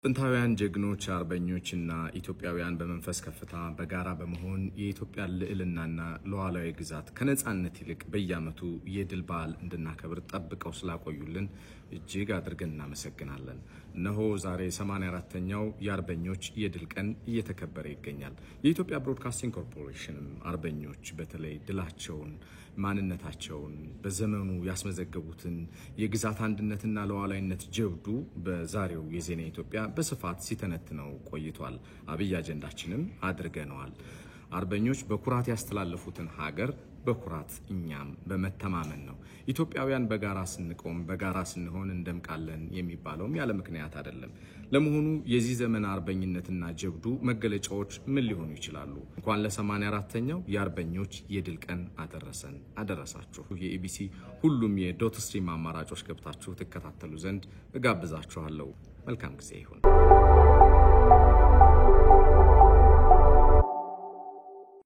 ጥንታውያን ጀግኖች አርበኞችና ኢትዮጵያውያን በመንፈስ ከፍታ በጋራ በመሆን የኢትዮጵያ ልዕልናና ሉዓላዊ ግዛት ከነጻነት ይልቅ በየዓመቱ የድል በዓል እንድናከብር ጠብቀው ስላቆዩልን እጅግ አድርገን እናመሰግናለን። እነሆ ዛሬ 84ኛው የአርበኞች የድል ቀን እየተከበረ ይገኛል። የኢትዮጵያ ብሮድካስቲንግ ኮርፖሬሽንም አርበኞች በተለይ ድላቸውን፣ ማንነታቸውን፣ በዘመኑ ያስመዘገቡትን የግዛት አንድነትና ሉዓላዊነት ጀብዱ በዛሬው የዜና ኢትዮጵያ በስፋት ሲተነትነው ቆይቷል። አብይ አጀንዳችንም አድርገነዋል። አርበኞች በኩራት ያስተላለፉትን ሀገር በኩራት እኛም በመተማመን ነው። ኢትዮጵያውያን በጋራ ስንቆም በጋራ ስንሆን እንደምቃለን የሚባለውም ያለ ምክንያት አይደለም። ለመሆኑ የዚህ ዘመን አርበኝነትና ጀብዱ መገለጫዎች ምን ሊሆኑ ይችላሉ? እንኳን ለ84ኛው የአርበኞች የድል ቀን አደረሳችሁ። የኢቢሲ ሁሉም የዶት ስትሪም አማራጮች ገብታችሁ ትከታተሉ ዘንድ እጋብዛችኋለሁ። መልካም ጊዜ ይሁን።